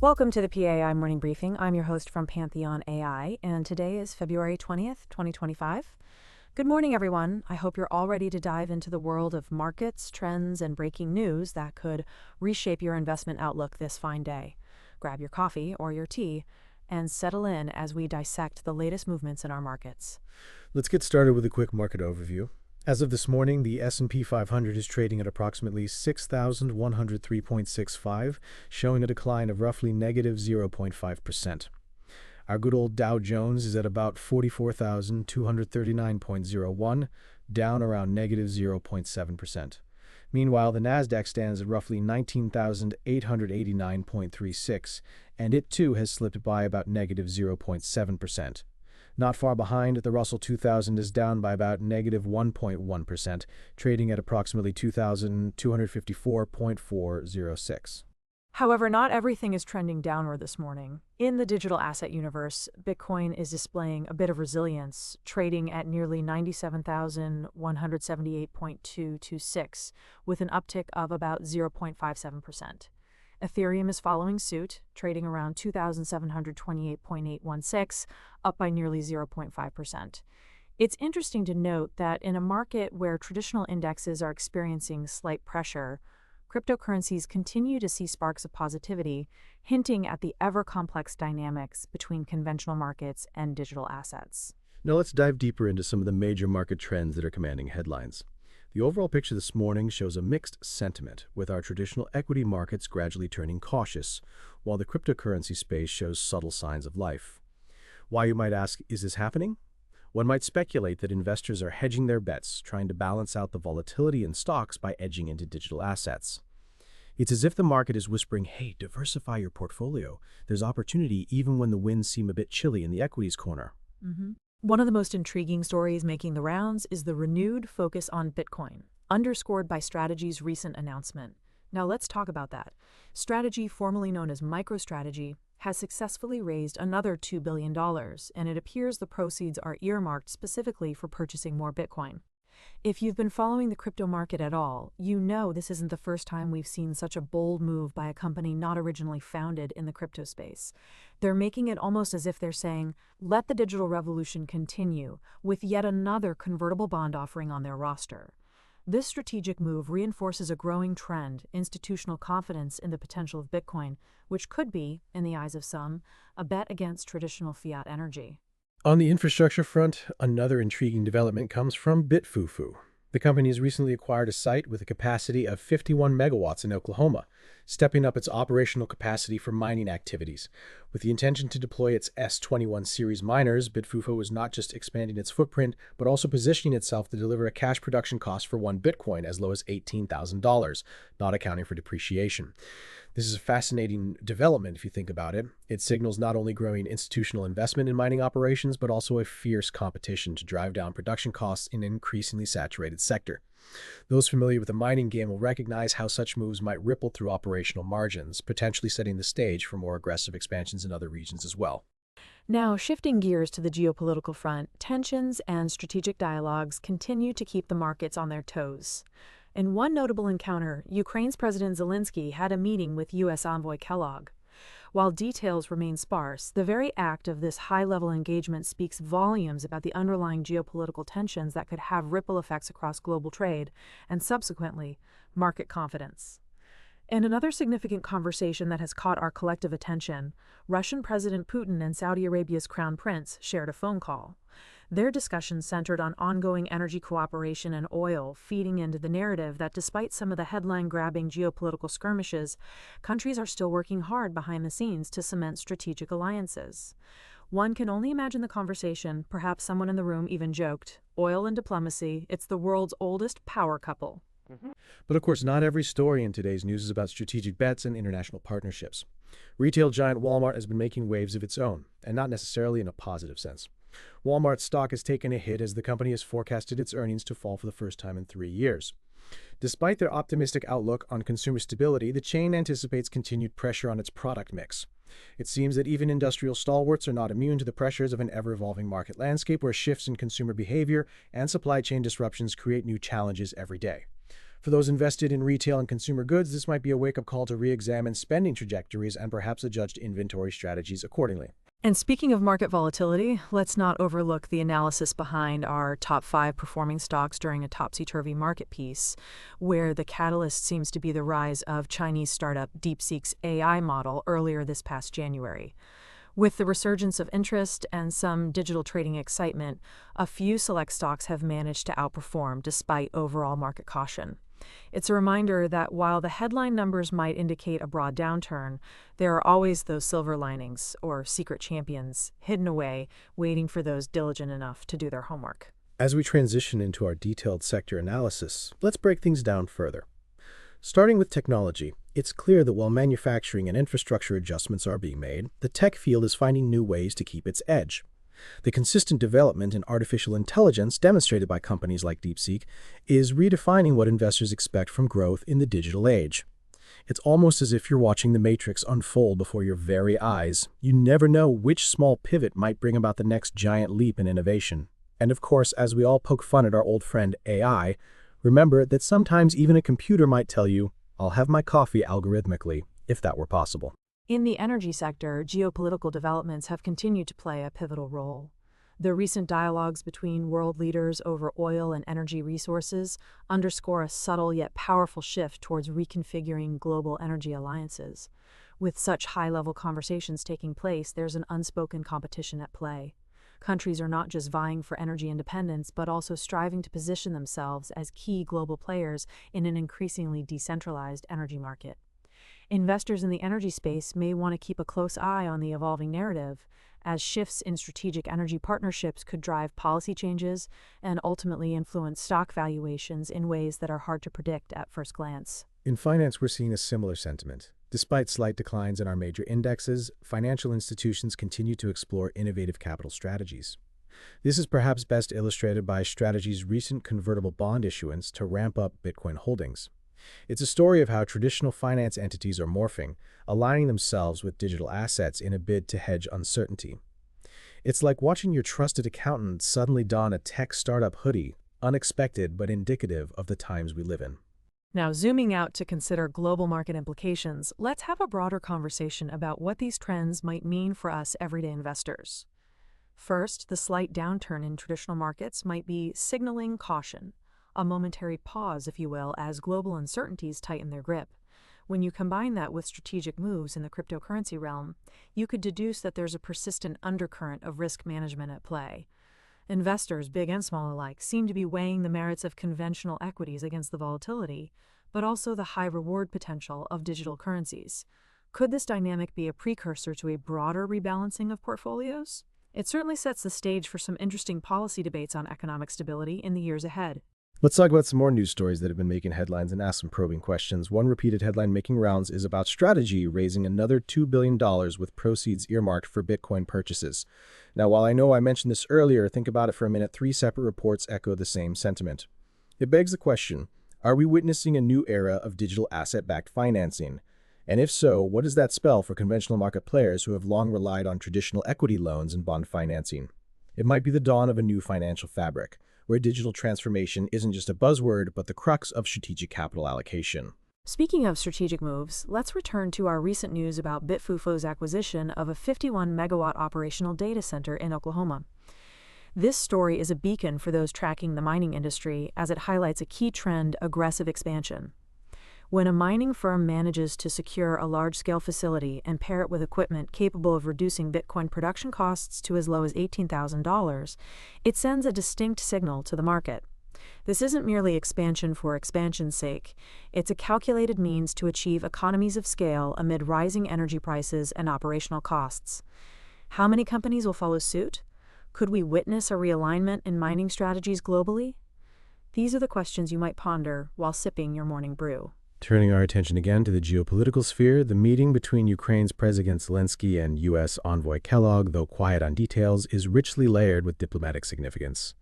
Welcome to the PAI Morning Briefing. I'm your host from Pantheon AI, and today is February 20th, 2025. Good morning, everyone. I hope you're all ready to dive into the world of markets, trends, and breaking news that could reshape your investment outlook this fine day. Grab your coffee or your tea and settle in as we dissect the latest movements in our markets. Let's get started with a quick market overview. As of this morning, the S&P 500 is trading at approximately 6,103.65, showing a decline of roughly negative 0.5%. Our good old Dow Jones is at about 44,239.01, down around negative 0.7%. Meanwhile, the Nasdaq stands at roughly 19,889.36, and it too has slipped by about negative 0.7%. Not far behind, the Russell 2000 is down by about negative 1.1%, trading at approximately 2,254.406. However, not everything is trending downward this morning. In the digital asset universe, Bitcoin is displaying a bit of resilience, trading at nearly 97,178.226, with an uptick of about 0.57%. Ethereum is following suit, trading around 2,728.816, up by nearly 0.5%. It's interesting to note that in a market where traditional indexes are experiencing slight pressure, cryptocurrencies continue to see sparks of positivity, hinting at the ever-complex dynamics between conventional markets and digital assets. Now let's dive deeper into some of the major market trends that are commanding headlines. The overall picture this morning shows a mixed sentiment, with our traditional equity markets gradually turning cautious, while the cryptocurrency space shows subtle signs of life. Why, you might ask, is this happening? One might speculate that investors are hedging their bets, trying to balance out the volatility in stocks by edging into digital assets. It's as if the market is whispering, hey, diversify your portfolio. There's opportunity even when the winds seem a bit chilly in the equities corner. One of the most intriguing stories making the rounds is the renewed focus on Bitcoin, underscored by Strategy's recent announcement. Now let's talk about that. Strategy, formerly known as MicroStrategy, has successfully raised another $2 billion, and it appears the proceeds are earmarked specifically for purchasing more Bitcoin. If you've been following the crypto market at all, you know this isn't the first time we've seen such a bold move by a company not originally founded in the crypto space. They're making it almost as if they're saying, let the digital revolution continue, with yet another convertible bond offering on their roster. This strategic move reinforces a growing trend, institutional confidence in the potential of Bitcoin, which could be, in the eyes of some, a bet against traditional fiat energy. On the infrastructure front, another intriguing development comes from BitFuFu. The company has recently acquired a site with a capacity of 51 megawatts in Oklahoma, stepping up its operational capacity for mining activities. With the intention to deploy its S21 series miners, BitFuFu is not just expanding its footprint, but also positioning itself to deliver a cash production cost for one Bitcoin as low as $18,000, not accounting for depreciation. This is a fascinating development if you think about it. It signals not only growing institutional investment in mining operations, but also a fierce competition to drive down production costs in an increasingly saturated sector. Those familiar with the mining game will recognize how such moves might ripple through operational margins, potentially setting the stage for more aggressive expansions in other regions as well. Now, shifting gears to the geopolitical front, tensions and strategic dialogues continue to keep the markets on their toes. In one notable encounter, Ukraine's President Zelensky had a meeting with U.S. envoy Kellogg. While details remain sparse, the very act of this high-level engagement speaks volumes about the underlying geopolitical tensions that could have ripple effects across global trade and, subsequently, market confidence. In another significant conversation that has caught our collective attention, Russian President Putin and Saudi Arabia's Crown Prince shared a phone call. Their discussion centered on ongoing energy cooperation and oil, feeding into the narrative that despite some of the headline-grabbing geopolitical skirmishes, countries are still working hard behind the scenes to cement strategic alliances. One can only imagine the conversation. Perhaps someone in the room even joked, "Oil and diplomacy, it's the world's oldest power couple." But of course, not every story in today's news is about strategic bets and international partnerships. Retail giant Walmart has been making waves of its own, and not necessarily in a positive sense. Walmart's stock has taken a hit as the company has forecasted its earnings to fall for the first time in 3 years. Despite their optimistic outlook on consumer stability, the chain anticipates continued pressure on its product mix. It seems that even industrial stalwarts are not immune to the pressures of an ever-evolving market landscape where shifts in consumer behavior and supply chain disruptions create new challenges every day. For those invested in retail and consumer goods, this might be a wake-up call to re-examine spending trajectories and perhaps adjust inventory strategies accordingly. And speaking of market volatility, let's not overlook the analysis behind our top 5 performing stocks during a topsy-turvy market piece, where the catalyst seems to be the rise of Chinese startup DeepSeek's AI model earlier this past January. With the resurgence of interest and some digital trading excitement, a few select stocks have managed to outperform despite overall market caution. It's a reminder that while the headline numbers might indicate a broad downturn, there are always those silver linings, or secret champions, hidden away, waiting for those diligent enough to do their homework. As we transition into our detailed sector analysis, let's break things down further. Starting with technology, it's clear that while manufacturing and infrastructure adjustments are being made, the tech field is finding new ways to keep its edge. The consistent development in artificial intelligence demonstrated by companies like DeepSeek is redefining what investors expect from growth in the digital age. It's almost as if you're watching the Matrix unfold before your very eyes. You never know which small pivot might bring about the next giant leap in innovation. And of course, as we all poke fun at our old friend AI, remember that sometimes even a computer might tell you, "I'll have my coffee algorithmically," if that were possible. In the energy sector, geopolitical developments have continued to play a pivotal role. The recent dialogues between world leaders over oil and energy resources underscore a subtle yet powerful shift towards reconfiguring global energy alliances. With such high-level conversations taking place, there's an unspoken competition at play. Countries are not just vying for energy independence, but also striving to position themselves as key global players in an increasingly decentralized energy market. Investors in the energy space may want to keep a close eye on the evolving narrative, as shifts in strategic energy partnerships could drive policy changes and ultimately influence stock valuations in ways that are hard to predict at first glance. In finance, we're seeing a similar sentiment. Despite slight declines in our major indexes, financial institutions continue to explore innovative capital strategies. This is perhaps best illustrated by Strategy's recent convertible bond issuance to ramp up Bitcoin holdings. It's a story of how traditional finance entities are morphing, aligning themselves with digital assets in a bid to hedge uncertainty. It's like watching your trusted accountant suddenly don a tech startup hoodie, unexpected but indicative of the times we live in. Now, zooming out to consider global market implications, let's have a broader conversation about what these trends might mean for us everyday investors. First, the slight downturn in traditional markets might be signaling caution, a momentary pause, if you will, as global uncertainties tighten their grip. When you combine that with strategic moves in the cryptocurrency realm, you could deduce that there's a persistent undercurrent of risk management at play. Investors, big and small alike, seem to be weighing the merits of conventional equities against the volatility, but also the high reward potential of digital currencies. Could this dynamic be a precursor to a broader rebalancing of portfolios? It certainly sets the stage for some interesting policy debates on economic stability in the years ahead. Let's talk about some more news stories that have been making headlines and ask some probing questions. One repeated headline making rounds is about Strategy raising another $2 billion with proceeds earmarked for Bitcoin purchases. Now, while I know I mentioned this earlier, think about it for a minute. 3 separate reports echo the same sentiment. It begs the question, are we witnessing a new era of digital asset-backed financing? And if so, what does that spell for conventional market players who have long relied on traditional equity loans and bond financing? It might be the dawn of a new financial fabric, where digital transformation isn't just a buzzword, but the crux of strategic capital allocation. Speaking of strategic moves, let's return to our recent news about BitFuFu's acquisition of a 51-megawatt operational data center in Oklahoma. This story is a beacon for those tracking the mining industry, as it highlights a key trend: aggressive expansion. When a mining firm manages to secure a large-scale facility and pair it with equipment capable of reducing Bitcoin production costs to as low as $18,000, it sends a distinct signal to the market. This isn't merely expansion for expansion's sake. It's a calculated means to achieve economies of scale amid rising energy prices and operational costs. How many companies will follow suit? Could we witness a realignment in mining strategies globally? These are the questions you might ponder while sipping your morning brew. Turning our attention again to the geopolitical sphere, the meeting between Ukraine's President Zelensky and U.S. envoy Kellogg, though quiet on details, is richly layered with diplomatic significance.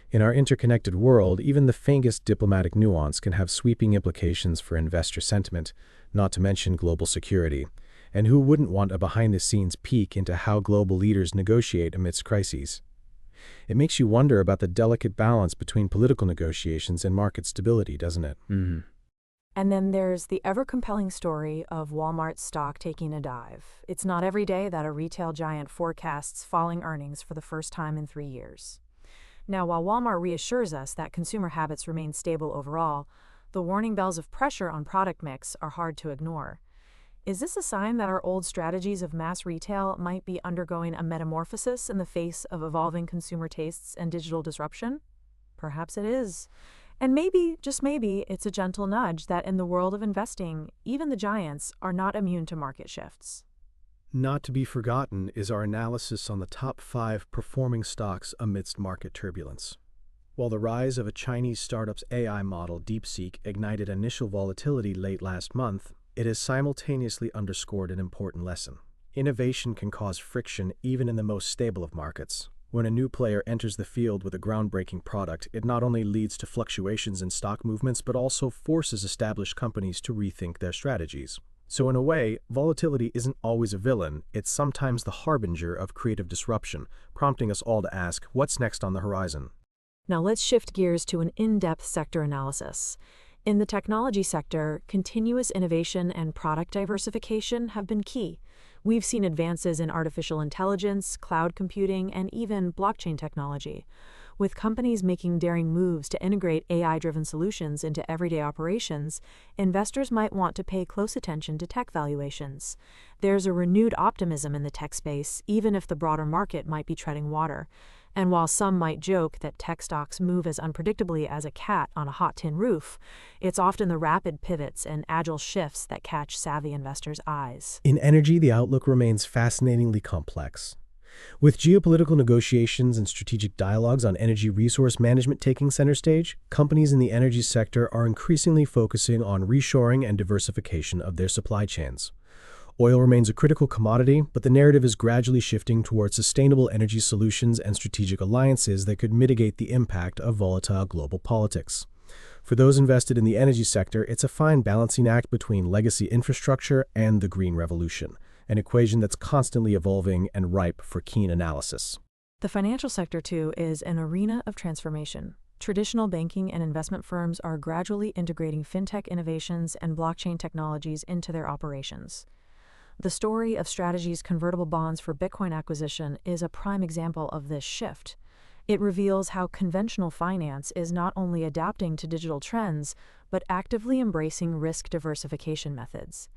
In our interconnected world, even the faintest diplomatic nuance can have sweeping implications for investor sentiment, not to mention global security. And who wouldn't want a behind-the-scenes peek into how global leaders negotiate amidst crises? It makes you wonder about the delicate balance between political negotiations and market stability, doesn't it? And then there's the ever-compelling story of Walmart's stock taking a dive. It's not every day that a retail giant forecasts falling earnings for the first time in 3 years. Now, while Walmart reassures us that consumer habits remain stable overall, the warning bells of pressure on product mix are hard to ignore. Is this a sign that our old strategies of mass retail might be undergoing a metamorphosis in the face of evolving consumer tastes and digital disruption? Perhaps it is. And maybe, just maybe, it's a gentle nudge that in the world of investing, even the giants are not immune to market shifts. Not to be forgotten is our analysis on the top 5 performing stocks amidst market turbulence. While the rise of a Chinese startup's AI model, DeepSeek, ignited initial volatility late last month, it has simultaneously underscored an important lesson. Innovation can cause friction even in the most stable of markets. When a new player enters the field with a groundbreaking product, it not only leads to fluctuations in stock movements, but also forces established companies to rethink their strategies. So in a way, volatility isn't always a villain, it's sometimes the harbinger of creative disruption, prompting us all to ask, what's next on the horizon? Now let's shift gears to an in-depth sector analysis. In the technology sector, continuous innovation and product diversification have been key. We've seen advances in artificial intelligence, cloud computing, and even blockchain technology. With companies making daring moves to integrate AI-driven solutions into everyday operations, investors might want to pay close attention to tech valuations. There's a renewed optimism in the tech space, even if the broader market might be treading water. And while some might joke that tech stocks move as unpredictably as a cat on a hot tin roof, it's often the rapid pivots and agile shifts that catch savvy investors' eyes. In energy, the outlook remains fascinatingly complex. With geopolitical negotiations and strategic dialogues on energy resource management taking center stage, companies in the energy sector are increasingly focusing on reshoring and diversification of their supply chains. Oil remains a critical commodity, but the narrative is gradually shifting towards sustainable energy solutions and strategic alliances that could mitigate the impact of volatile global politics. For those invested in the energy sector, it's a fine balancing act between legacy infrastructure and the green revolution, an equation that's constantly evolving and ripe for keen analysis. The financial sector, too, is an arena of transformation. Traditional banking and investment firms are gradually integrating fintech innovations and blockchain technologies into their operations. The story of Strategy's convertible bonds for Bitcoin acquisition is a prime example of this shift. It reveals how conventional finance is not only adapting to digital trends, but actively embracing risk diversification methods.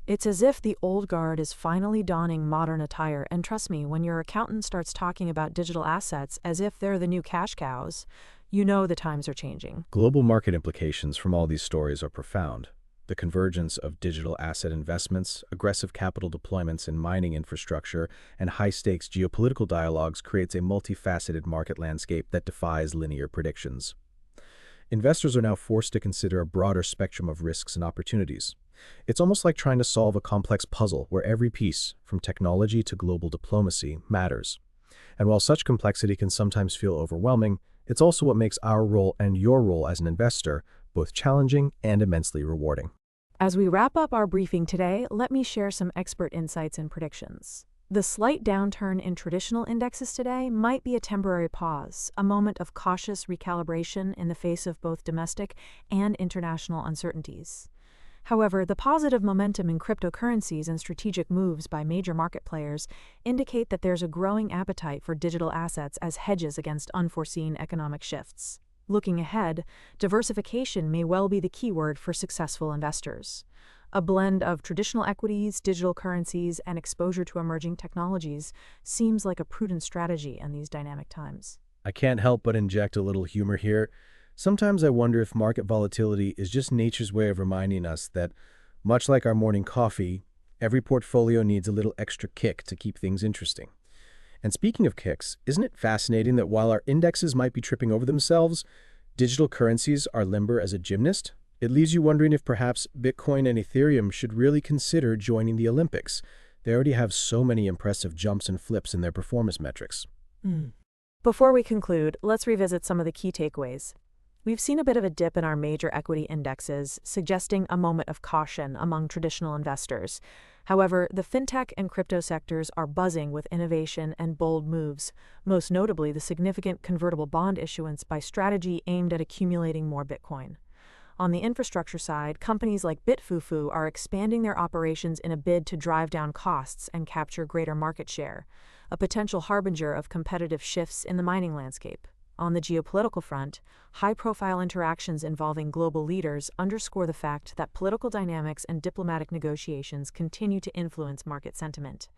It's as if the old guard is finally donning modern attire, and trust me, when your accountant starts talking about digital assets as if they're the new cash cows, you know the times are changing. Global market implications from all these stories are profound. The convergence of digital asset investments, aggressive capital deployments in mining infrastructure, and high-stakes geopolitical dialogues creates a multifaceted market landscape that defies linear predictions. Investors are now forced to consider a broader spectrum of risks and opportunities. It's almost like trying to solve a complex puzzle where every piece, from technology to global diplomacy, matters. And while such complexity can sometimes feel overwhelming, it's also what makes our role and your role as an investor both challenging and immensely rewarding. As we wrap up our briefing today, let me share some expert insights and predictions. The slight downturn in traditional indexes today might be a temporary pause, a moment of cautious recalibration in the face of both domestic and international uncertainties. However, the positive momentum in cryptocurrencies and strategic moves by major market players indicate that there's a growing appetite for digital assets as hedges against unforeseen economic shifts. Looking ahead, diversification may well be the keyword for successful investors. A blend of traditional equities, digital currencies, and exposure to emerging technologies seems like a prudent strategy in these dynamic times. I can't help but inject a little humor here. Sometimes I wonder if market volatility is just nature's way of reminding us that, much like our morning coffee, every portfolio needs a little extra kick to keep things interesting. And speaking of kicks, isn't it fascinating that while our indexes might be tripping over themselves, digital currencies are limber as a gymnast? It leaves you wondering if perhaps Bitcoin and Ethereum should really consider joining the Olympics. They already have so many impressive jumps and flips in their performance metrics. Before we conclude, let's revisit some of the key takeaways. We've seen a bit of a dip in our major equity indexes, suggesting a moment of caution among traditional investors. However, the fintech and crypto sectors are buzzing with innovation and bold moves, most notably the significant convertible bond issuance by Strategy aimed at accumulating more Bitcoin. On the infrastructure side, companies like BitFuFu are expanding their operations in a bid to drive down costs and capture greater market share, a potential harbinger of competitive shifts in the mining landscape. On the geopolitical front, high-profile interactions involving global leaders underscore the fact that political dynamics and diplomatic negotiations continue to influence market sentiment.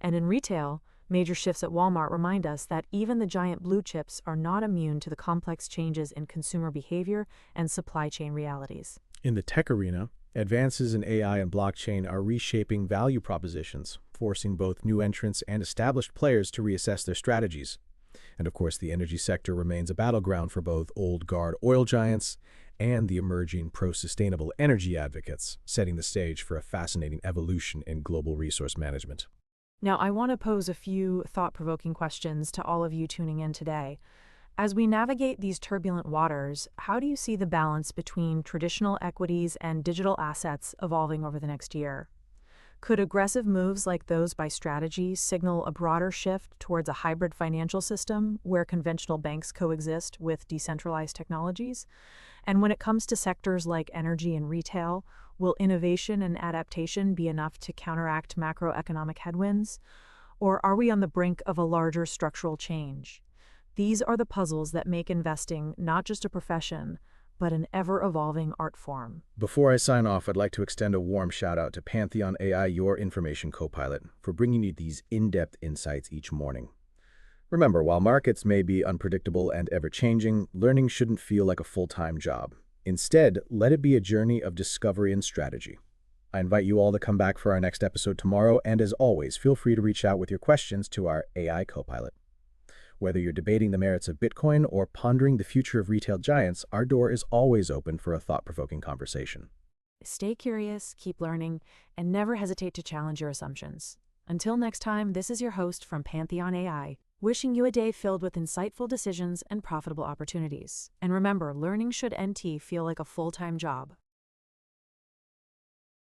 And in retail, major shifts at Walmart remind us that even the giant blue chips are not immune to the complex changes in consumer behavior and supply chain realities. In the tech arena, advances in AI and blockchain are reshaping value propositions, forcing both new entrants and established players to reassess their strategies. And of course, the energy sector remains a battleground for both old guard oil giants and the emerging pro-sustainable energy advocates, setting the stage for a fascinating evolution in global resource management. Now, I want to pose a few thought-provoking questions to all of you tuning in today. As we navigate these turbulent waters, how do you see the balance between traditional equities and digital assets evolving over the next year? Could aggressive moves like those by Strategy signal a broader shift towards a hybrid financial system where conventional banks coexist with decentralized technologies? And when it comes to sectors like energy and retail, will innovation and adaptation be enough to counteract macroeconomic headwinds? Or are we on the brink of a larger structural change? These are the puzzles that make investing not just a profession, but an ever-evolving art form. Before I sign off, I'd like to extend a warm shout-out to Pantheon AI, your information co-pilot, for bringing you these in-depth insights each morning. Remember, while markets may be unpredictable and ever-changing, learning shouldn't feel like a full-time job. Instead, let it be a journey of discovery and strategy. I invite you all to come back for our next episode tomorrow, and as always, feel free to reach out with your questions to our AI co-pilot. Whether you're debating the merits of Bitcoin or pondering the future of retail giants, our door is always open for a thought-provoking conversation. Stay curious, keep learning, and never hesitate to challenge your assumptions. Until next time, this is your host from Pantheon AI, wishing you a day filled with insightful decisions and profitable opportunities. And remember, learning should feel like a full-time job.